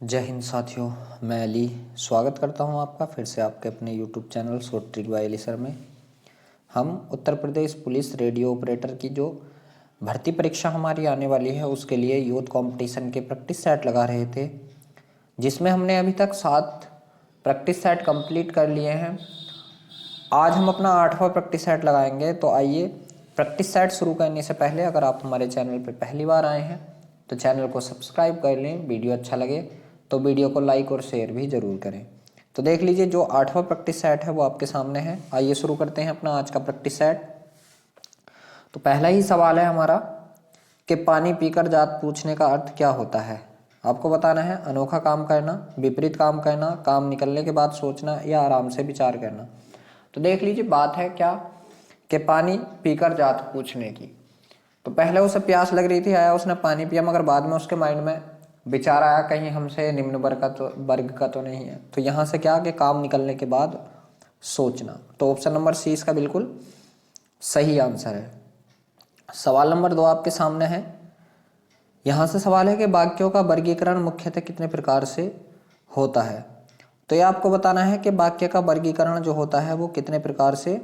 जय हिंद साथियों, मैं अली स्वागत करता हूं आपका फिर से आपके अपने YouTube channel short trick bye Ali sir में। हम Uttar Pradesh police radio operator की जो भर्ती परीक्षा हमारी आने वाली है उसके लिए यूथ कंपटीशन के प्रैक्टिस सेट लगा रहे थे, जिसमें हमने अभी तक 7 प्रैक्टिस सेट कंप्लीट कर लिए हैं। आज हम अपना 8वां प्रैक्टिस सेट लगाएंगे। तो आइए, प्रैक्टिस सेट शुरू करने से पहले अगर आप हमारे चैनल पर पहली बार आए हैं तो चैनल को सब्सक्राइब कर लें। वीडियो अच्छा लगे तो वीडियो को लाइक और शेयर भी ज़रूर करें। तो देख लीजिए, जो 8वां प्रैक्टिस सेट है वो आपके सामने है। आइए शुरू करते हैं अपना आज का प्रैक्टिस सेट। तो पहला ही सवाल है हमारा कि पानी पीकर जात पूछने का अर्थ क्या होता है। आपको बताना है अनोखा काम करना, विपरीत काम करना, काम निकलने के बाद सोचना या आराम से विचार करना। तो देख लीजिए, बात है क्या कि पानी पीकर जात पूछने की। तो पहले उसे प्यास लग रही थी, आया उसने पानी पिया, मगर बाद में उसके माइंड में विचार आया कहीं हमसे निम्न वर्ग का तो नहीं है। तो यहाँ से क्या कि काम निकलने के बाद सोचना। तो ऑप्शन नंबर सी इसका बिल्कुल सही आंसर है। सवाल नंबर 2 आपके सामने है। यहाँ से सवाल है कि वाक्यों का वर्गीकरण मुख्यतः कितने प्रकार से होता है। तो ये आपको बताना है कि वाक्य का वर्गीकरण जो होता है वो कितने प्रकार से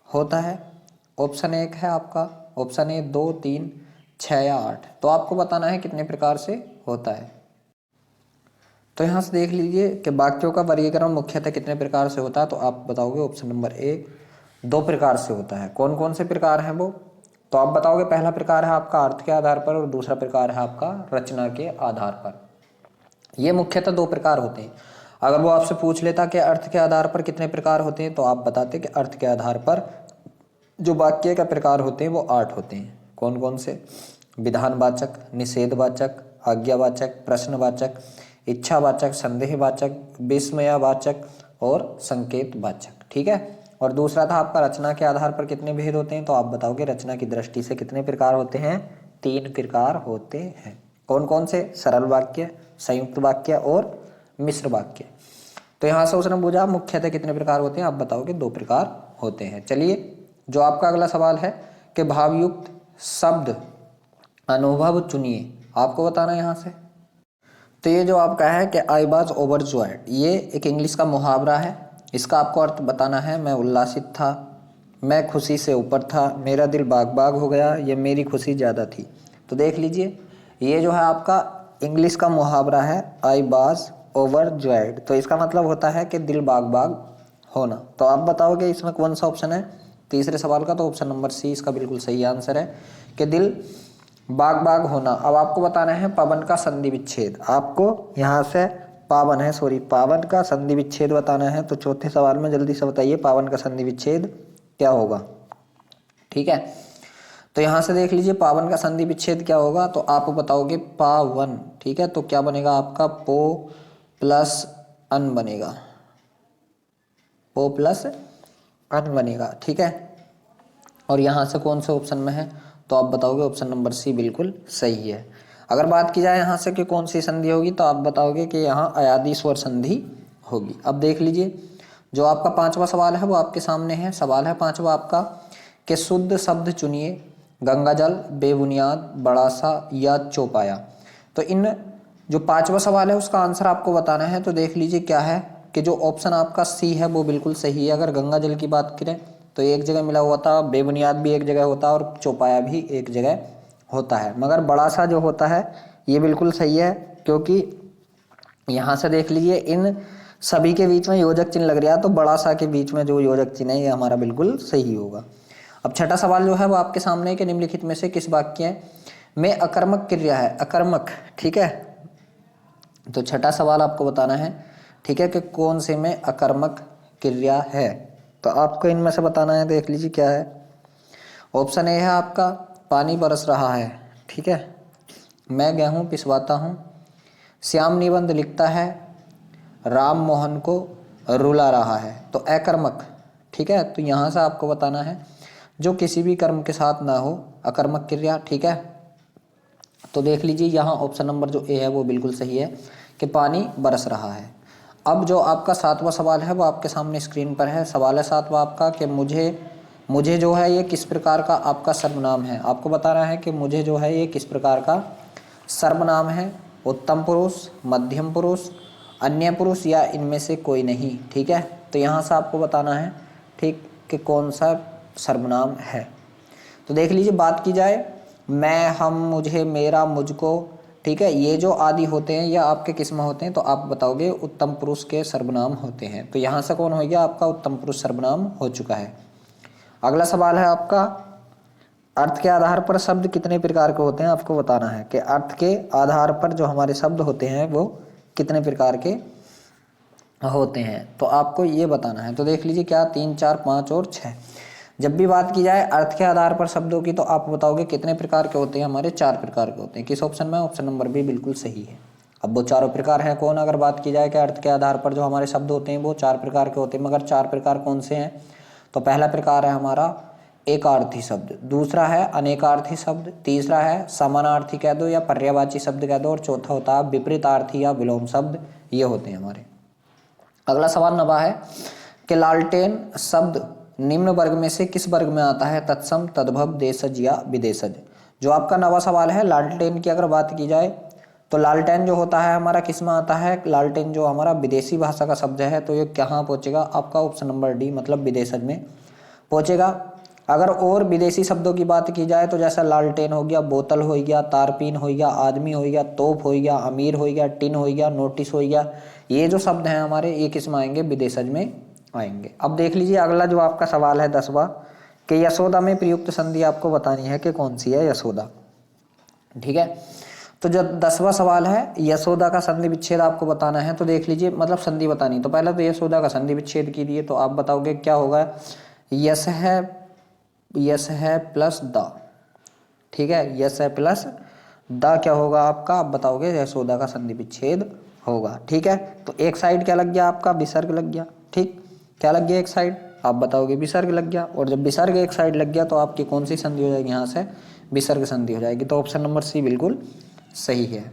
होता है। ऑप्शन 1 है आपका, ऑप्शन ए 2, 3, 6 या 8। तो आपको बताना है कितने प्रकार से होता है। तो यहाँ से देख लीजिए कि वाक्यों का वर्गीकरण मुख्यतः कितने प्रकार से होता है। तो आप बताओगे ऑप्शन नंबर ए 2 प्रकार से होता है। कौन कौन से प्रकार हैं वो? तो आप बताओगे पहला प्रकार है आपका अर्थ के आधार पर और दूसरा प्रकार है आपका रचना के आधार पर। ये मुख्यतः 2 प्रकार होते हैं। अगर वो आपसे पूछ लेता कि अर्थ के आधार पर कितने प्रकार होते हैं तो आप बताते कि अर्थ के आधार पर जो वाक्य का प्रकार होते हैं वो 8 होते हैं। कौन कौन से? विधानवाचक, निषेधवाचक, आज्ञावाचक, प्रश्नवाचक, इच्छावाचक, संदेहवाचक, विस्मयवाचक और संकेतवाचक। ठीक है। और दूसरा था आपका रचना के आधार पर कितने भेद होते हैं। तो आप बताओगे रचना की दृष्टि से कितने प्रकार होते हैं? 3 प्रकार होते हैं। कौन कौन से? सरल वाक्य, संयुक्त वाक्य और मिश्र वाक्य। तो यहाँ से उसने पूछा मुख्यतः कितने प्रकार होते हैं, आप बताओगे 2 प्रकार होते हैं। चलिए, जो आपका अगला सवाल है कि भावयुक्त शब्द अनुभव चुनिए। आपको बताना है यहाँ से। तो ये जो आपका है कि आई वाज ओवरजॉयड, ये एक इंग्लिश का मुहावरा है। इसका आपको अर्थ बताना है मैं उल्लासित था, मैं खुशी से ऊपर था, मेरा दिल बाग बाग हो गया, ये मेरी खुशी ज़्यादा थी। तो देख लीजिए, ये जो है आपका इंग्लिश का मुहावरा है आई वाज ओवरजॉयड। तो इसका मतलब होता है कि दिल बाग बाग होना। तो आप बताओगे इसमें कौन सा ऑप्शन है तीसरे सवाल का। तो ऑप्शन नंबर सी इसका बिल्कुल सही आंसर है कि दिल बाग बाग होना। अब आपको बताना है पवन का संधि विच्छेद। आपको यहाँ से पावन का संधि विच्छेद बताना है। तो चौथे सवाल में जल्दी से बताइए पावन का संधि विच्छेद क्या होगा। ठीक है। तो यहाँ से देख लीजिए पावन का संधि विच्छेद क्या होगा। तो आप बताओगे पावन। ठीक है। तो क्या बनेगा आपका? पो प्लस अन बनेगा, पो प्लस अन बनेगा। ठीक है। और यहाँ से कौन से ऑप्शन में है? तो आप बताओगे ऑप्शन नंबर सी बिल्कुल सही है। अगर बात की जाए यहाँ से कि कौन सी संधि होगी तो आप बताओगे कि यहाँ अयादी स्वर संधि होगी। अब देख लीजिए, जो आपका 5वां सवाल है वो आपके सामने है। सवाल है 5वां आपका कि शुद्ध शब्द चुनिए, गंगाजल, बेबुनियाद, बड़ा सा या चौपाया। तो इन जो 5वां सवाल है उसका आंसर आपको बताना है। तो देख लीजिए क्या है कि जो ऑप्शन आपका सी है वो बिल्कुल सही है। अगर गंगाजल की बात करें तो एक जगह मिला हुआ था, बेबुनियाद भी एक जगह होता है और चौपाया भी एक जगह होता है, मगर बड़ा सा जो होता है ये बिल्कुल सही है, क्योंकि यहाँ से देख लीजिए इन सभी के बीच में योजक चिन्ह लग रहा है। तो बड़ा सा के बीच में जो योजक चिन्ह है ये हमारा बिल्कुल सही होगा। अब छठा सवाल जो है वो आपके सामने है कि निम्नलिखित में से किस वाक्य में अकर्मक क्रिया है? अकर्मक। ठीक है। तो छठा सवाल आपको बताना है, ठीक है, कि कौन से में अकर्मक क्रिया है। तो आपको इनमें से बताना है। देख लीजिए क्या है। ऑप्शन ए है आपका पानी बरस रहा है। ठीक है। मैं गेहूं पिसवाता हूं, श्याम निबंध लिखता है, राम मोहन को रुला रहा है। तो अकर्मक। ठीक है। तो यहाँ से आपको बताना है जो किसी भी कर्म के साथ ना हो, अकर्मक क्रिया। ठीक है। तो देख लीजिए यहाँ ऑप्शन नंबर जो ए है वो बिल्कुल सही है कि पानी बरस रहा है। अब जो आपका 7वां सवाल है वो आपके सामने स्क्रीन पर है। सवाल है 7वां आपका कि मुझे जो है ये किस प्रकार का आपका सर्वनाम है। आपको बताना है कि मुझे जो है ये किस प्रकार का सर्वनाम है। उत्तम पुरुष, मध्यम पुरुष, अन्य पुरुष या इनमें से कोई नहीं। ठीक है, तो यहाँ से आपको बताना है ठीक कि कौन सा सर्वनाम है। तो देख लीजिए, बात की जाए मैं, हम, मुझे, मेरा, मुझको, ठीक है, ये जो आदि होते हैं या आपके किस में होते हैं, तो आप बताओगे उत्तम पुरुष के सर्वनाम होते हैं। तो यहाँ से कौन हो गया आपका उत्तम पुरुष सर्वनाम हो चुका है। अगला सवाल है आपका, अर्थ के आधार पर शब्द कितने प्रकार के होते हैं, आपको बताना है कि अर्थ के आधार पर जो हमारे शब्द होते हैं वो कितने प्रकार के होते हैं, तो आपको ये बताना है। तो देख लीजिए क्या 3, 4, 5 और 6। जब भी बात की जाए अर्थ के आधार पर शब्दों की, तो आप बताओगे कितने प्रकार के होते हैं, हमारे 4 प्रकार के होते हैं। किस ऑप्शन में? ऑप्शन नंबर बी बिल्कुल सही है। अब वो चारों प्रकार हैं कौन? अगर बात की जाए कि अर्थ के आधार पर जो हमारे शब्द होते हैं वो 4 प्रकार के होते हैं, मगर 4 प्रकार कौन से हैं? तो पहला प्रकार है हमारा एकार्थी शब्द, दूसरा है अनेकार्थी शब्द, तीसरा है समानार्थी कह दो या पर्यायवाची शब्द कह दो, और चौथा होता है विपरीतार्थी या विलोम शब्द। ये होते हैं हमारे। अगला सवाल नवा है कि लालटेन शब्द निम्न वर्ग में से किस वर्ग में आता है? तत्सम, तद्भव, देशज या विदेशज। जो आपका नवा सवाल है, लालटेन की अगर बात की जाए तो लालटेन जो होता है हमारा किस में आता है? लालटेन जो हमारा विदेशी भाषा का शब्द है, तो ये कहाँ पहुंचेगा? आपका ऑप्शन नंबर डी मतलब विदेशज में पहुंचेगा। अगर और विदेशी शब्दों की बात की जाए तो जैसा लालटेन हो गया, बोतल हो गया, तारपीन हो गया, आदमी हो गया, तोप हो गया, अमीर हो गया, टिन हो गया, नोटिस हो गया, ये जो शब्द हैं हमारे ये किस में आएंगे? विदेशज में आएंगे। अब देख लीजिए अगला जो आपका सवाल है 10वां कि यशोदा में प्रयुक्त संधि आपको बतानी है कि कौन सी है यशोदा। ठीक है, तो जो 10वां सवाल है यशोदा का संधि विच्छेद आपको बताना है। तो देख लीजिए मतलब संधि बतानी, तो पहले तो यशोदा का संधि विच्छेद कीजिए, तो आप बताओगे क्या होगा? यश है प्लस द। ठीक है, यश है प्लस द क्या होगा आपका? आप बताओगे यशोदा का संधि विच्छेद होगा। ठीक है, तो एक साइड क्या लग गया आपका? विसर्ग लग गया। ठीक, क्या लग गया एक साइड? आप बताओगे विसर्ग लग गया। और जब विसर्ग एक साइड लग गया तो आपकी कौन सी संधि हो जाएगी? यहाँ से विसर्ग संधि हो जाएगी। तो ऑप्शन नंबर सी बिल्कुल सही है।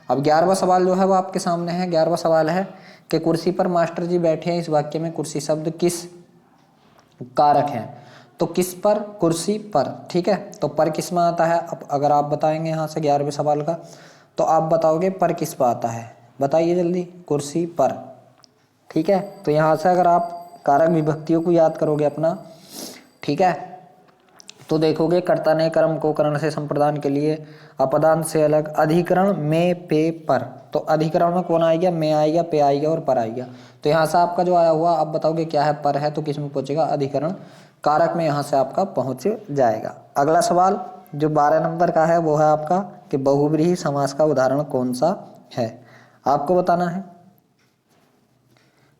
अब 11वां सवाल जो है वो आपके सामने है। 11वां सवाल है कि कुर्सी पर मास्टर जी बैठे हैं, इस वाक्य में कुर्सी शब्द किस कारक है? तो किस पर? कुर्सी पर। ठीक है, तो पर किस में आता है? अब अगर आप बताएंगे यहाँ से 11वें सवाल का, तो आप बताओगे पर किस पर आता है? बताइए जल्दी। कुर्सी पर। ठीक है, तो यहाँ से अगर आप कारक विभक्तियों को याद करोगे अपना, ठीक है, तो देखोगे कर्ता ने कर्म को करण से संप्रदान के लिए अपदान से अलग, अधिकरण में, पे, पर। तो अधिकरण में कौन आएगा? में आएगा, पे आएगा और पर आएगा। तो यहाँ से आपका जो आया हुआ आप बताओगे क्या है? पर है, तो किस में पहुंचेगा? अधिकरण कारक में यहाँ से आपका पहुंच जाएगा। अगला सवाल जो 12 नंबर का है वो है आपका कि बहुव्रीहि समास का उदाहरण कौन सा है? आपको बताना है।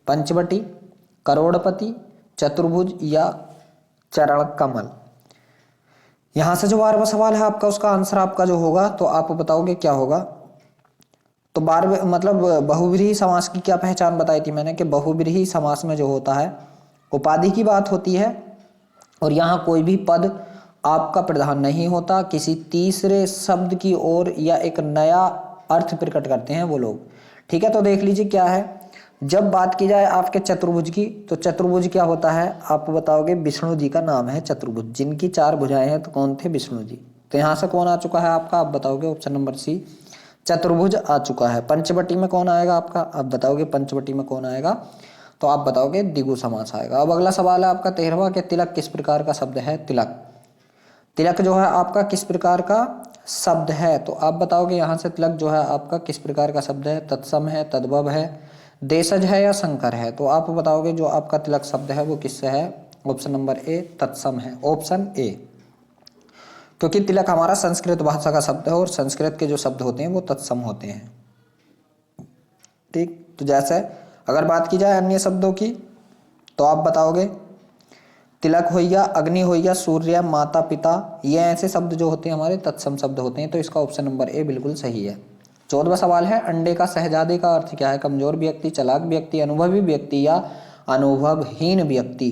पंचवटी, करोड़पति, चतुर्भुज या चरण कमल। यहां से जो 12वां सवाल है आपका उसका आंसर आपका जो होगा तो आप बताओगे क्या होगा? तो 12वें मतलब बहुव्रीहि समास की क्या पहचान बताई थी मैंने कि बहुव्रीहि समास में जो होता है उपाधि की बात होती है और यहाँ कोई भी पद आपका प्रधान नहीं होता, किसी तीसरे शब्द की ओर या एक नया अर्थ प्रकट करते हैं वो लोग। ठीक है, तो देख लीजिए क्या है। जब बात की जाए आपके चतुर्भुज की, तो चतुर्भुज क्या होता है? आप बताओगे विष्णु जी का नाम है चतुर्भुज, जिनकी 4 भुजाएं हैं, तो कौन थे? विष्णु जी। तो यहाँ से कौन आ चुका है आपका? आप बताओगे ऑप्शन नंबर सी चतुर्भुज आ चुका है। पंचवटी में कौन आएगा आपका? आप बताओगे पंचवटी में कौन आएगा? तो आप बताओगे द्विगु समास आएगा। अब अगला सवाल है आपका 13वां कि तिलक किस प्रकार का शब्द है? तिलक, तिलक जो है आपका किस प्रकार का शब्द है? तो आप बताओगे यहाँ से तिलक जो है आपका किस प्रकार का शब्द है? तत्सम है, तद्भव है, देशज है या संकर है? तो आप बताओगे जो आपका तिलक शब्द है वो किससे है? ऑप्शन नंबर ए तत्सम है, ऑप्शन ए। क्योंकि तिलक हमारा संस्कृत भाषा का शब्द है और संस्कृत के जो शब्द होते हैं वो तत्सम होते हैं। ठीक, तो जैसे अगर बात की जाए अन्य शब्दों की तो आप बताओगे तिलक हो गया, अग्नि हो गया, सूर्य, माता पिता, ये ऐसे शब्द जो होते हैं हमारे तत्सम शब्द होते हैं। तो इसका ऑप्शन नंबर ए बिल्कुल सही है। 14वां सवाल है अंडे का शहजादे का अर्थ क्या है? कमजोर व्यक्ति, चालाक व्यक्ति, अनुभवी व्यक्ति या अनुभवहीन व्यक्ति।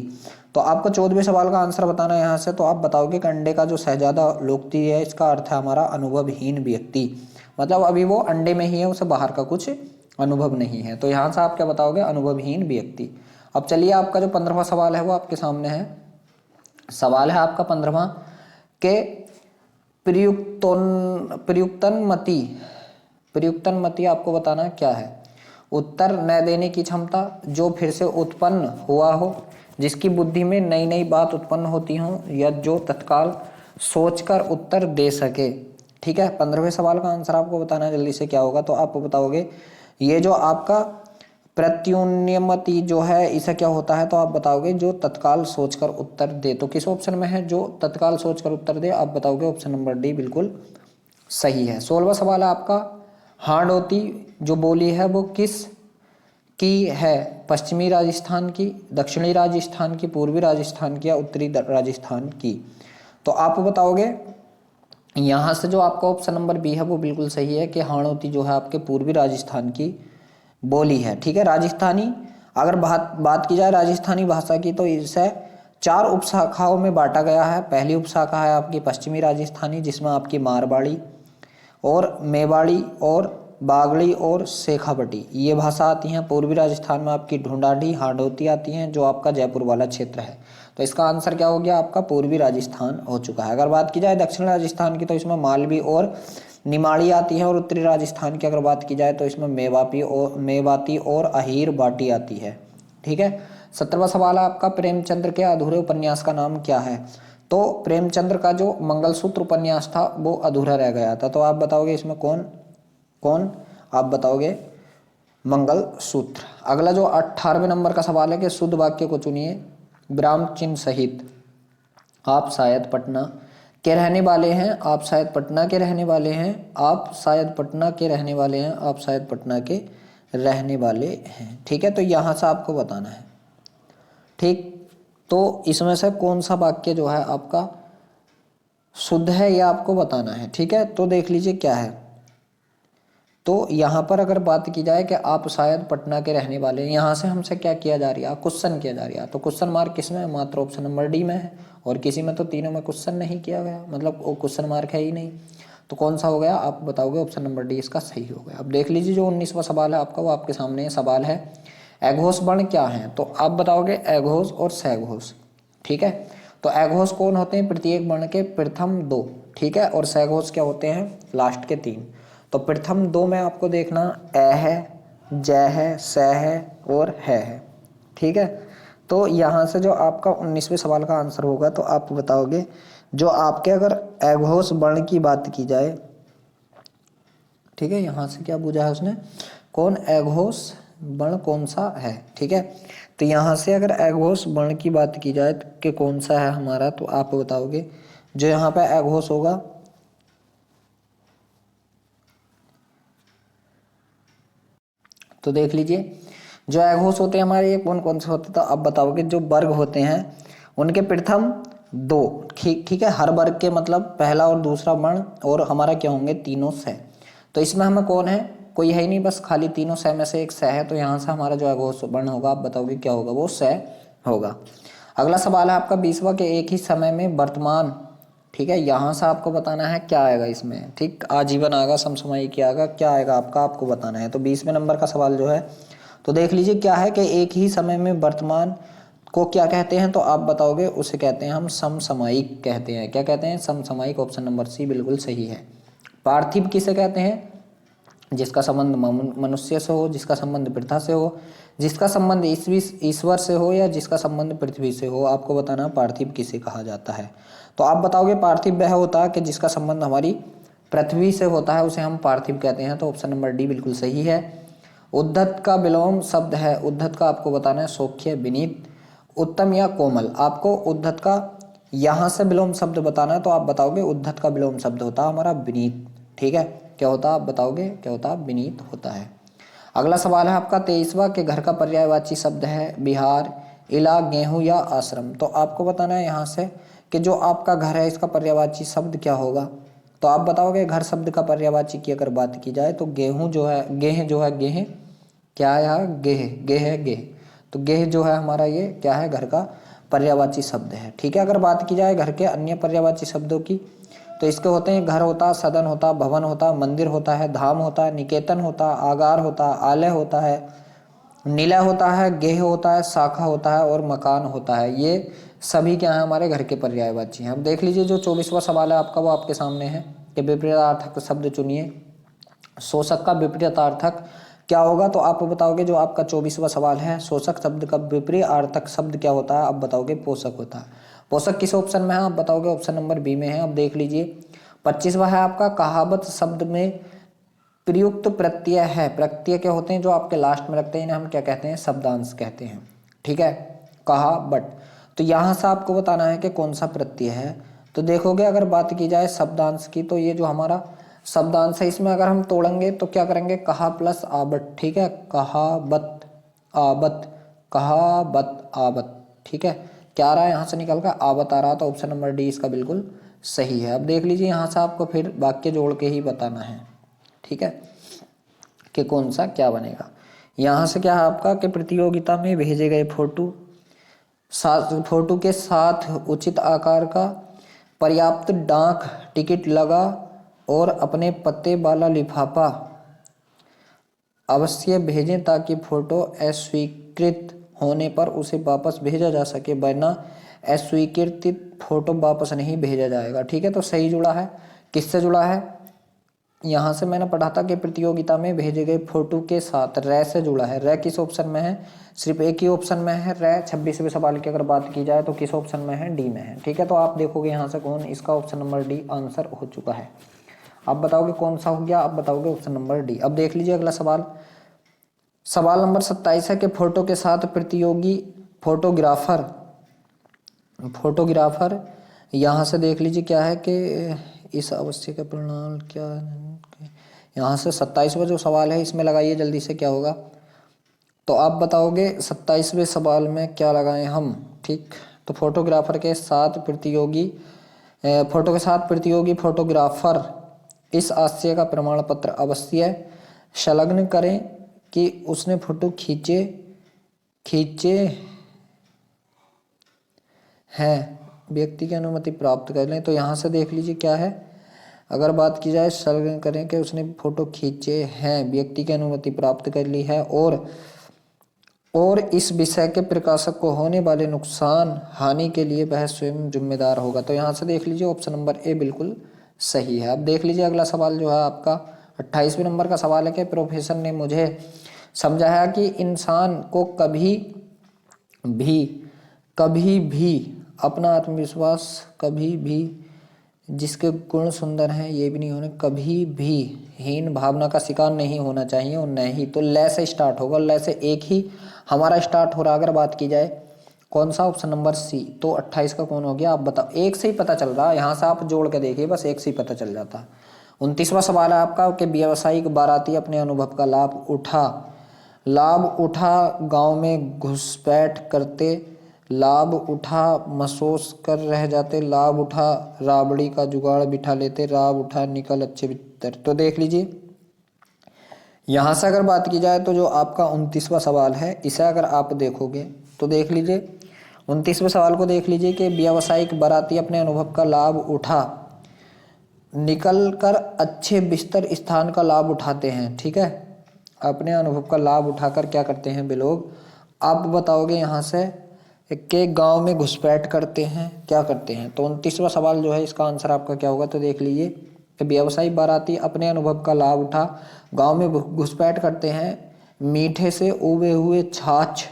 तो आपको 14वें सवाल का आंसर बताना है यहाँ से। तो आप बताओगे कि अंडे का जो शहजादा लोकप्रिय है इसका अर्थ है हमारा अनुभवहीन व्यक्ति, मतलब अभी वो अंडे में ही है, उसे बाहर का कुछ अनुभव नहीं है। तो यहाँ से आप क्या बताओगे? अनुभवहीन व्यक्ति। अब चलिए आपका जो 15वां सवाल है वो आपके सामने है। सवाल है आपका 15वां के प्रयुक्तोन्मति प्रयुक्तनमति आपको बताना क्या है? उत्तर न देने की क्षमता, जो फिर से उत्पन्न हुआ हो, जिसकी बुद्धि में नई नई बात उत्पन्न होती हो, या जो तत्काल सोचकर उत्तर दे सके। ठीक है, 15वें सवाल का आंसर आपको बताना है जल्दी से क्या होगा। तो आप बताओगे ये जो आपका प्रत्युन्नयमति जो है इसे क्या होता है? तो आप बताओगे जो तत्काल सोचकर उत्तर दे। तो किस ऑप्शन में है जो तत्काल सोचकर उत्तर दे? आप बताओगे ऑप्शन नंबर डी बिल्कुल सही है। 16वां सवाल है आपका, हांडोती जो बोली है वो किस की है? पश्चिमी राजस्थान की, दक्षिणी राजस्थान की, पूर्वी राजस्थान की, या उत्तरी राजस्थान की? तो आप बताओगे यहाँ से जो आपका ऑप्शन नंबर बी है वो बिल्कुल सही है कि हांडोती जो है आपके पूर्वी राजस्थान की बोली है। ठीक है, राजस्थानी अगर बात की जाए राजस्थानी भाषा की तो इसे 4 उपशाखाओं में बांटा गया है। पहली उपशाखा है आपकी पश्चिमी राजस्थानी, जिसमें आपकी मारवाड़ी और मेवाड़ी और बागड़ी और शेखावटी ये भाषा आती हैं। पूर्वी राजस्थान में आपकी ढूंढाड़ी, हांडोती आती हैं, जो आपका जयपुर वाला क्षेत्र है। तो इसका आंसर क्या हो गया? आपका पूर्वी राजस्थान हो चुका है। अगर बात की जाए दक्षिण राजस्थान की तो इसमें मालवी और निमाड़ी आती है, और उत्तरी राजस्थान की अगर बात की जाए तो इसमें मेवाती और अहीर बाटी आती है। ठीक है, 17वां सवाल है आपका, प्रेमचंद्र के अधूरे उपन्यास का नाम क्या है? तो प्रेमचंद्र का जो मंगलसूत्र उपन्यास था वो अधूरा रह गया था। तो आप बताओगे इसमें कौन? आप बताओगे मंगलसूत्र। अगला जो 18वें नंबर का सवाल है कि शुद्ध वाक्य को चुनिए विराम चिन्ह सहित। आप शायद पटना के रहने वाले हैं, आप शायद पटना के रहने वाले हैं, आप शायद पटना के रहने वाले हैं, आप शायद पटना के रहने वाले हैं। ठीक है, तो यहाँ से आपको बताना है। ठीक, तो इसमें से कौन सा वाक्य जो है आपका शुद्ध है यह आपको बताना है। ठीक है, तो देख लीजिए क्या है। तो यहाँ पर अगर बात की जाए कि आप शायद पटना के रहने वाले हैं, यहाँ से हमसे क्या किया जा रहा है? क्वेश्चन किया जा रहा है। तो क्वेश्चन मार्क किस में है? मात्र ऑप्शन नंबर डी में है, और किसी में तो तीनों में क्वेश्चन नहीं किया गया, मतलब वो क्वेश्चन मार्क है ही नहीं। तो कौन सा हो गया? आप बताओगे ऑप्शन नंबर डी इसका सही हो गया। अब देख लीजिए जो 19वां सवाल है आपका वो आपके सामने सवाल है, एघोष वर्ण क्या है? तो आप बताओगे एघोष और सघोष। ठीक है, तो एघोष कौन होते हैं? प्रत्येक वर्ण के प्रथम 2। ठीक है, और सघोष क्या होते हैं? लास्ट के 3। तो प्रथम 2 में आपको देखना ए है, ज है, स है और है। ठीक है, तो यहाँ से जो आपका 19वें सवाल का आंसर होगा तो आप बताओगे जो आपके अगर एघोष वर्ण की बात की जाए। ठीक है, यहाँ से क्या पूछा है उसने? कौन एघोष वर्ण कौन सा है? ठीक है, तो यहाँ से अगर एघोष वर्ण की बात की जाए कि कौन सा है हमारा, तो आप बताओगे जो यहाँ पे एघोष होगा तो देख लीजिए जो एघोष होते हैं हमारे ये कौन कौन से होते हैं? तो आप बताओगे जो वर्ग होते हैं उनके प्रथम 2। ठीक है, हर वर्ग के मतलब पहला और दूसरा वर्ण और हमारा क्या होंगे? तीनों स। तो इसमें हमें कौन है? कोई है ही नहीं, बस खाली तीनों स में से एक स है। तो यहाँ से हमारा जो एघोष वर्ण होगा आप बताओगे क्या होगा? वो स होगा। अगला सवाल है आपका 20वां के एक ही समय में वर्तमान। ठीक है, यहाँ से आपको बताना है क्या आएगा इसमें। ठीक, आजीवन आएगा, समसामयिक आएगा, क्या आएगा आपको बताना है। तो 20वें नंबर का सवाल जो है तो देख लीजिए क्या है कि एक ही समय में वर्तमान को क्या कहते हैं? तो आप बताओगे उसे कहते हैं हम समसामयिक कहते हैं। क्या कहते हैं? समसामयिक। ऑप्शन नंबर सी बिल्कुल सही है। पार्थिव किसे कहते हैं? जिसका संबंध मनुष्य से हो, जिसका संबंध वृथा से हो, जिसका संबंध ईश्वर से हो, या जिसका संबंध पृथ्वी से हो। आपको बताना पार्थिव किसे कहा जाता है। तो आप बताओगे पार्थिव वह होता है कि जिसका संबंध हमारी पृथ्वी से होता है, उसे हम पार्थिव कहते हैं। तो ऑप्शन नंबर डी बिल्कुल सही है। उद्धत का विलोम शब्द है, उद्धत का आपको बताना है सौख्य, विनीत, उत्तम या कोमल। आपको उद्धत का यहाँ से विलोम शब्द बताना है, तो आप बताओगे उद्धत का विलोम शब्द होता है हमारा विनीत। ठीक है, क्या होता है? आप बताओगे क्या होता है? विनीत होता है। अगला सवाल है आपका 23वां के घर का पर्यायवाची शब्द है बिहार, इला, गेहूं या आश्रम। तो आपको बताना है यहाँ से कि जो आपका घर है इसका पर्यायवाची शब्द क्या होगा। तो आप बताओगे घर शब्द का पर्यायवाची की अगर बात की जाए तो गेहूं जो है, गेह जो है, गेह क्या है यहाँ? गेह, गेह है, गेह। तो गेह जो है हमारा ये क्या है? घर का पर्यायवाची शब्द है। ठीक है, अगर बात की जाए घर के अन्य पर्यायवाची शब्दों की तो इसके होते हैं घर होता, सदन होता, भवन होता, मंदिर होता है, धाम होता है, निकेतन होता, आगार होता, आलय होता है, निलय होता है, गेह होता है, शाखा होता है और मकान होता है। ये सभी क्या है? हमारे घर के पर्यायवाची हैं। अब देख लीजिए जो 24वां सवाल है आपका वो आपके सामने है कि विपरीतार्थक शब्द चुनिए। शोषक का विपरीतार्थक क्या होगा? तो आप बताओगे जो आपका 24वां सवाल है, शोषक शब्द का विपरीतार्थक शब्द क्या होता है? आप बताओगे पोषक होता है। पोषक किस ऑप्शन में है? आप बताओगे ऑप्शन नंबर बी में है। अब देख लीजिए 25वां है आपका, कहावत शब्द में प्रयुक्त प्रत्यय है। प्रत्यय क्या होते हैं? जो आपके लास्ट में लगते हैं, इन्हें हम क्या कहते हैं? शब्दांश कहते हैं। ठीक है, कहा बट। तो यहां से आपको बताना है कि कौन सा प्रत्यय है। तो देखोगे अगर बात की जाए शब्दांश की, तो ये जो हमारा शब्दांश है इसमें अगर हम तोड़ेंगे तो क्या करेंगे? कहा प्लस आबट। ठीक है, कहाबत आबत, कहाबत आबत। ठीक है, क्या आ रहा है यहाँ से निकल कर? आबत आ रहा। तो ऑप्शन नंबर डी इसका बिल्कुल सही है। अब देख लीजिए यहाँ से आपको फिर वाक्य जोड़ के ही बताना है। ठीक है, कि कौन सा क्या बनेगा। यहाँ से क्या है आपका कि प्रतियोगिता में भेजे गए फोटो के साथ उचित आकार का पर्याप्त डाक टिकट लगा और अपने पते वाला लिफाफा अवश्य भेजें ताकि फोटो अस्वीकृत होने पर उसे वापस भेजा जा सके, वरना अस्वीकृत फोटो वापस नहीं भेजा जाएगा। ठीक है, तो सही जुड़ा है। किससे जुड़ा है? यहाँ से मैंने पढ़ा था कि प्रतियोगिता में भेजे गए फोटो के साथ रै से जुड़ा है। रै किस ऑप्शन में है? सिर्फ एक ही ऑप्शन में है रै। 26वें सवाल की अगर बात की जाए तो किस ऑप्शन में है? डी में है। ठीक है, तो आप देखोगे यहाँ से कौन, इसका ऑप्शन नंबर डी आंसर हो चुका है। आप बताओगे कौन सा हो गया? आप बताओगे ऑप्शन नंबर डी। अब देख लीजिए अगला सवाल, सवाल नंबर 27 है कि फोटो के साथ प्रतियोगी फोटोग्राफर यहाँ से देख लीजिए क्या है कि इस अवश्य का परिणाम क्या। यहाँ से 27वां जो सवाल है इसमें लगाइए जल्दी से, क्या होगा? तो आप बताओगे 27वें सवाल में क्या लगाएं हम। ठीक, तो फोटो के साथ प्रतियोगी फोटोग्राफर इस आशय का प्रमाण पत्र अवश्य संलग्न करें कि उसने फोटो खींचे हैं, व्यक्ति की अनुमति प्राप्त कर लें। तो यहाँ से देख लीजिए क्या है, अगर बात की जाए संलग्न करें कि उसने फोटो खींचे हैं, व्यक्ति की अनुमति प्राप्त कर ली है और इस विषय के प्रकाशक को होने वाले नुकसान हानि के लिए वह स्वयं जिम्मेदार होगा। तो यहाँ से देख लीजिए ऑप्शन नंबर ए बिल्कुल सही है। अब देख लीजिए अगला सवाल जो है आपका 28वें नंबर का सवाल है कि प्रोफेसर ने मुझे समझाया कि इंसान को कभी भी अपना आत्मविश्वास, कभी भी जिसके गुण सुंदर हैं ये भी नहीं होने, कभी भी हीन भावना का शिकार नहीं होना चाहिए। और नहीं तो ले से स्टार्ट होगा, ले से एक ही हमारा स्टार्ट हो रहा। अगर बात की जाए कौन सा? Option number C. तो 28 का कौन हो गया? आप बताओ। एक से ही पता चल रहा है, यहाँ से आप जोड़ के देखिए, बस एक से ही पता चल जाता। 29वां सवाल है आपका कि व्यावसायिक बाराती अपने अनुभव का लाभ उठा गांव में घुसपैठ करते, लाभ उठा महसूस कर रह जाते, लाभ उठा राबड़ी का जुगाड़ बिठा लेते, लाभ उठा निकल अच्छे भीतर। तो देख लीजिए यहाँ से अगर बात की जाए तो जो आपका 29वां सवाल है इसे अगर आप देखोगे तो देख लीजिए 29वें सवाल को देख लीजिए कि व्यावसायिक बाराती अपने अनुभव का लाभ उठा निकल कर अच्छे बिस्तर स्थान का लाभ उठाते हैं। ठीक है, अपने अनुभव का लाभ उठाकर क्या करते हैं वे लोग? आप बताओगे यहाँ से के गांव में घुसपैठ करते हैं, क्या करते हैं? तो 29वां सवाल जो है इसका आंसर आपका क्या होगा? तो देख लीजिए कि व्यवसायी बाराती अपने अनुभव का लाभ उठा गांव में घुसपैठ करते हैं, मीठे से उबे हुए छाछ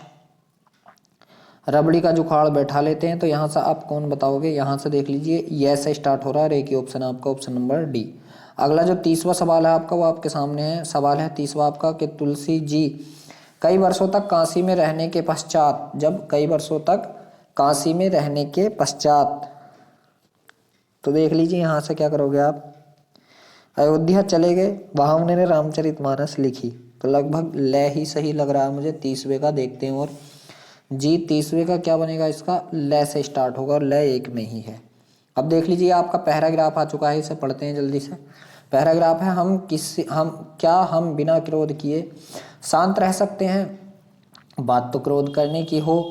रबड़ी का जुखाड़ बैठा लेते हैं। तो यहाँ से आप कौन बताओगे? यहाँ से देख लीजिए ये से स्टार्ट हो रहा है, एक ही ऑप्शन है आपका ऑप्शन नंबर डी। अगला जो 30वां सवाल है आपका वो आपके सामने है। सवाल है 30वां आपका कि तुलसी जी कई वर्षों तक काशी में रहने के पश्चात, जब कई वर्षों तक काशी में रहने के पश्चात, तो देख लीजिए यहाँ से क्या करोगे आप? अयोध्या चले गए, वहाँ उन्होंने रामचरितमानस लिखी। तो लगभग ले ही सही लग रहा है मुझे। 30वें का देखते हैं, और जी 30वें का क्या बनेगा? इसका ले से स्टार्ट होगा और ले एक में ही है। अब देख लीजिए आपका पैराग्राफ आ चुका है, इसे पढ़ते हैं जल्दी से। पैराग्राफ है हम बिना क्रोध किए शांत रह सकते हैं? बात तो क्रोध करने की हो,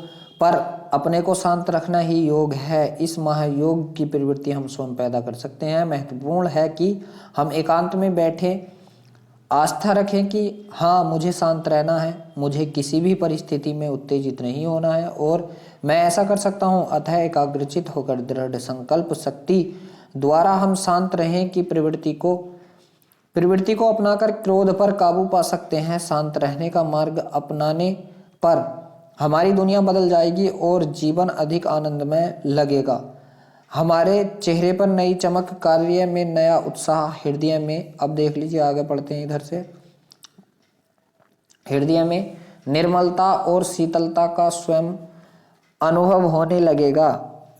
पर अपने को शांत रखना ही योग है। इस महायोग की प्रवृत्ति हम स्वयं पैदा कर सकते हैं। महत्वपूर्ण है कि हम एकांत में बैठे आस्था रखें कि हाँ मुझे शांत रहना है, मुझे किसी भी परिस्थिति में उत्तेजित नहीं होना है और मैं ऐसा कर सकता हूँ। अतः एकाग्रचित होकर दृढ़ संकल्प शक्ति द्वारा हम शांत रहें कि प्रवृत्ति को अपनाकर क्रोध पर काबू पा सकते हैं। शांत रहने का मार्ग अपनाने पर हमारी दुनिया बदल जाएगी और जीवन अधिक आनंदमय लगेगा। हमारे चेहरे पर नई चमक, कार्य में नया उत्साह, हृदय में, अब देख लीजिए आगे पढ़ते हैं इधर से, हृदय में निर्मलता और शीतलता का स्वयं अनुभव होने लगेगा।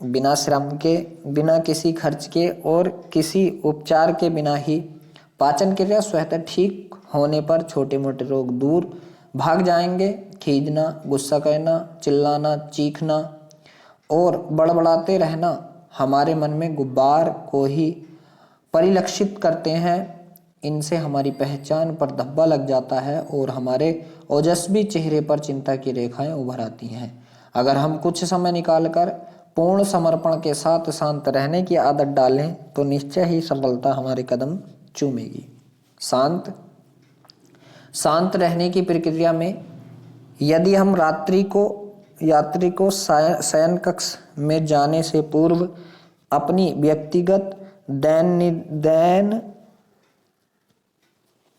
बिना श्रम के, बिना किसी खर्च के और किसी उपचार के बिना ही पाचन क्रिया स्वतः ठीक होने पर छोटे मोटे रोग दूर भाग जाएंगे। खींचना, गुस्सा करना, चिल्लाना, चीखना और बड़बड़ाते रहना हमारे मन में गुब्बार को ही परिलक्षित करते हैं। इनसे हमारी पहचान पर धब्बा लग जाता है और हमारे ओजस्वी चेहरे पर चिंता की रेखाएं उभर आती हैं। अगर हम कुछ समय निकालकर पूर्ण समर्पण के साथ शांत रहने की आदत डालें तो निश्चय ही सफलता हमारे कदम चूमेगी। शांत रहने की प्रक्रिया में यदि हम यात्री को शयन कक्ष में जाने से पूर्व अपनी व्यक्तिगत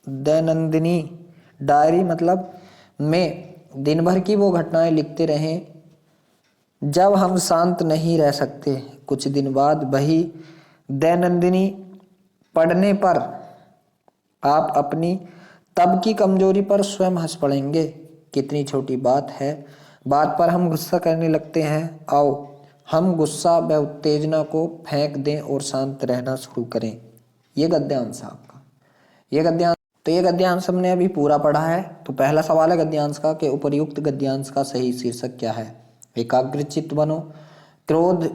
दैनंदिनी डायरी मतलब में दिन भर की वो घटनाएं लिखते रहें जब हम शांत नहीं रह सकते। कुछ दिन बाद वही दैनंदिनी पढ़ने पर आप अपनी तब की कमजोरी पर स्वयं हंस पड़ेंगे। कितनी छोटी बात है, बात पर हम गुस्सा करने लगते हैं। आओ हम गुस्सा व उत्तेजना को फेंक दें और शांत रहना शुरू करें। ये गद्यांश आपका, ये गद्यांश हमने अभी पूरा पढ़ा है। तो पहला सवाल है गद्यांश का कि उपर्युक्त गद्यांश का सही शीर्षक क्या है। एकाग्रचित्त बनो, क्रोध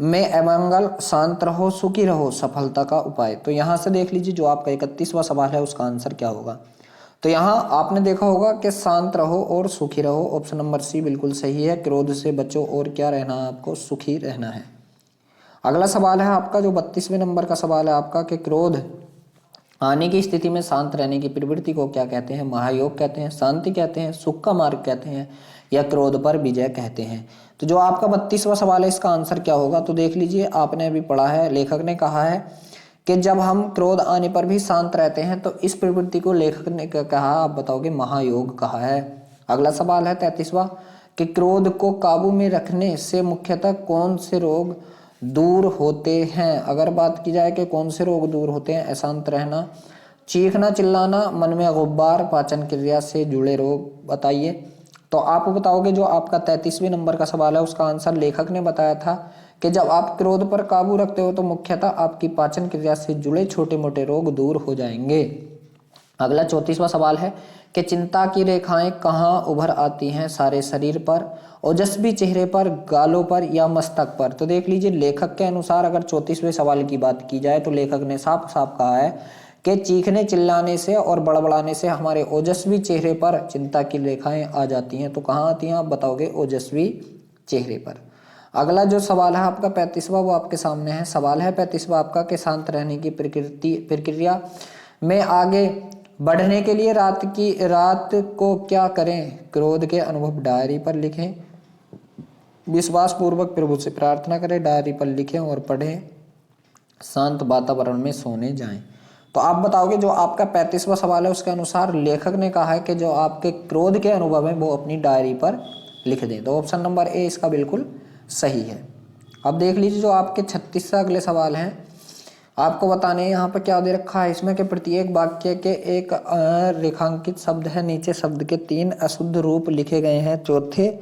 में अमंगल, शांत रहो, सुखी रहो, सफलता का उपाय। तो यहाँ से देख लीजिए जो आपका 31वां सवाल है उसका आंसर क्या होगा। तो यहाँ आपने देखा होगा कि शांत रहो और सुखी रहो, ऑप्शन नंबर सी बिल्कुल सही है। क्रोध से बचो और क्या रहना है आपको, सुखी रहना है। अगला सवाल है आपका जो 32वें नंबर का सवाल है आपका कि क्रोध आने की स्थिति में शांत रहने की प्रवृत्ति को क्या कहते हैं। महायोग कहते हैं, शांति कहते हैं, सुख का मार्ग कहते हैं या क्रोध पर विजय कहते हैं। तो जो आपका 32वां सवाल है इसका आंसर क्या होगा। तो देख लीजिए आपने अभी पढ़ा है, लेखक ने कहा है कि जब हम क्रोध आने पर भी शांत रहते हैं तो इस प्रवृत्ति को लेखक ने कहा, आप बताओगे महायोग कहा है। अगला सवाल है 33वां कि क्रोध को काबू में रखने से मुख्यतः कौन से रोग दूर होते हैं। अगर बात की जाए कि कौन से रोग दूर होते हैं, अशांत रहना, चीखना चिल्लाना, मन में गुब्बार, पाचन क्रिया से जुड़े रोग, बताइए। तो आप बताओगे जो आपका 33वें नंबर का सवाल है उसका आंसर लेखक ने बताया था कि जब आप क्रोध पर काबू रखते हो तो मुख्यतः आपकी पाचन क्रिया से जुड़े छोटे मोटे रोग दूर हो जाएंगे। अगला 34वां सवाल है कि चिंता की रेखाएं कहाँ उभर आती हैं। सारे शरीर पर, ओजस्वी चेहरे पर, गालों पर या मस्तक पर। तो देख लीजिए लेखक के अनुसार अगर 34वें सवाल की बात की जाए तो लेखक ने साफ साफ कहा है कि चीखने चिल्लाने से और बड़बड़ाने से हमारे ओजस्वी चेहरे पर चिंता की रेखाएं आ जाती हैं। तो कहाँ आती हैं आप बताओगे, ओजस्वी चेहरे पर। अगला जो सवाल है आपका 35वां वो आपके सामने है। सवाल है 35वां आपका कि शांत रहने की प्रक्रिया में आगे बढ़ने के लिए रात को क्या करें। क्रोध के अनुभव डायरी पर लिखें, विश्वास पूर्वक प्रभु से प्रार्थना करें, डायरी पर लिखें और पढ़ें, शांत वातावरण में सोने जाएं। तो आप बताओगे जो आपका 35वां सवाल है उसके अनुसार लेखक ने कहा है कि जो आपके क्रोध के अनुभव है वो अपनी डायरी पर लिख दें। तो ऑप्शन नंबर ए इसका बिल्कुल सही है। अब देख लीजिए जो आपके 36 से अगले सवाल हैं आपको बताने यहाँ पर क्या दे रखा है। इसमें के प्रत्येक वाक्य के एक रेखांकित शब्द है, नीचे शब्द के 3 अशुद्ध रूप लिखे गए हैं। चौथे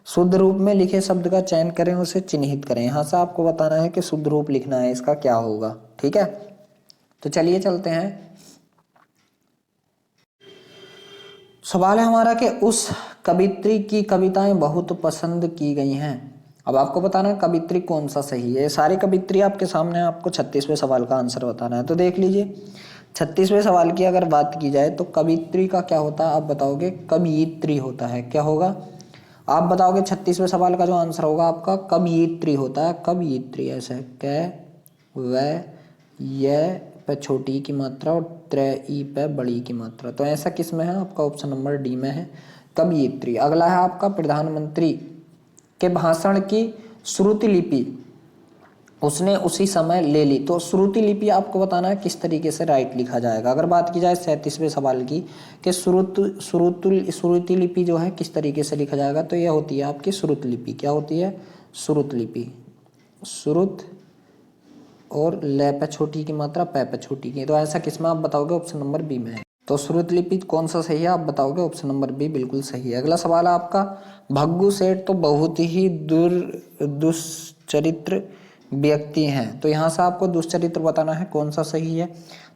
शुद्ध रूप में लिखे शब्द का चयन करें, उसे चिन्हित करें। यहाँ से आपको बताना है कि शुद्ध रूप लिखना है, इसका क्या होगा। ठीक है, तो चलिए चलते हैं। सवाल है हमारा कि उस कवित्री की कविताएं बहुत पसंद की गई हैं। अब आपको बताना है कवित्री कौन सा सही है। सारी कवित्री आपके सामने, आपको 36वें सवाल का आंसर बताना है। तो देख लीजिए 36वें सवाल की अगर बात की जाए तो कवित्री का क्या होता है आप बताओगे, कवयित्री होता है। क्या होगा आप बताओगे, 36वें सवाल का जो आंसर होगा आपका कवयित्री होता है। कवयित्री ऐसा है, क व य पे छोटी ई की मात्रा और त्रै ई पे बड़ी ई की मात्रा। तो ऐसा किस में है आपका, ऑप्शन नंबर डी में है, कवयित्री। अगला है आपका प्रधानमंत्री के भाषण की श्रुति लिपि उसने उसी समय ले ली। तो श्रुति लिपि आपको बताना है किस तरीके से राइट लिखा जाएगा। अगर बात की जाए 37वें सवाल की कि श्रुति लिपि जो है किस तरीके से लिखा जाएगा, तो यह होती है आपकी श्रुत लिपि। क्या होती है? श्रुत लिपि। श्रुत और ल पे छोटी की मात्रा पै पे छोटी की। तो ऐसा किसमें आप बताओगे? ऑप्शन नंबर बी में है। तो श्रुत लिपि कौन सा सही है आप बताओगे? ऑप्शन नंबर बी बिल्कुल सही है। अगला सवाल है आपका, भग्गू सेठ तो बहुत ही दुष्चरित्र व्यक्ति हैं। तो यहाँ से आपको दुष्चरित्र बताना है कौन सा सही है।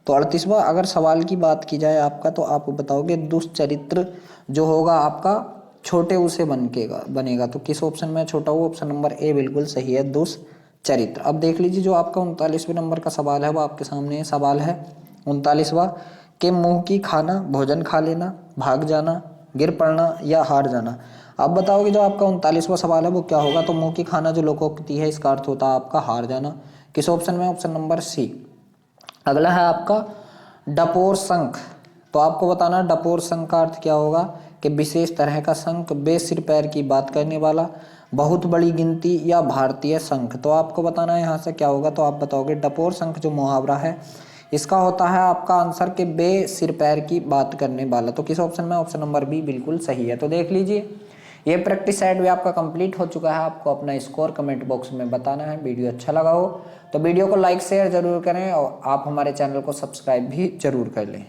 तो 38वां अगर सवाल की बात की जाए आपका, तो आप बताओगे दुष्चरित्र जो होगा आपका छोटे ऊ से बनेगा। तो किस ऑप्शन में छोटा ऊ? ऑप्शन नंबर ए बिल्कुल सही है, दुष्चरित्र। अब देख लीजिए जो आपका 39वें नंबर का सवाल है वो आपके सामने सवाल है 39वां के मुंह की खाना, भोजन खा लेना, भाग जाना, गिर पड़ना या हार जाना। आप बताओगे जो आपका 39वां सवाल है वो क्या होगा। तो मुंह की खाना जो लोकोक्ति है इसका अर्थ होता है आपका हार जाना। किस ऑप्शन में? Option number C. अगला है आपका डपोर शंख। तो आपको बताना डपोर शंख का अर्थ क्या होगा कि विशेष तरह का शंख, बेसिर पैर की बात करने वाला, बहुत बड़ी गिनती या भारतीय शंख। तो आपको बताना है यहाँ से क्या होगा। तो आप बताओगे डपोर शंख जो मुहावरा है इसका होता है आपका आंसर के बे सिर पैर की बात करने वाला। तो किस ऑप्शन में? ऑप्शन नंबर बी बिल्कुल सही है। तो देख लीजिए ये प्रैक्टिस सेट भी आपका कंप्लीट हो चुका है। आपको अपना स्कोर कमेंट बॉक्स में बताना है। वीडियो अच्छा लगा हो तो वीडियो को लाइक शेयर जरूर करें और आप हमारे चैनल को सब्सक्राइब भी जरूर कर लें।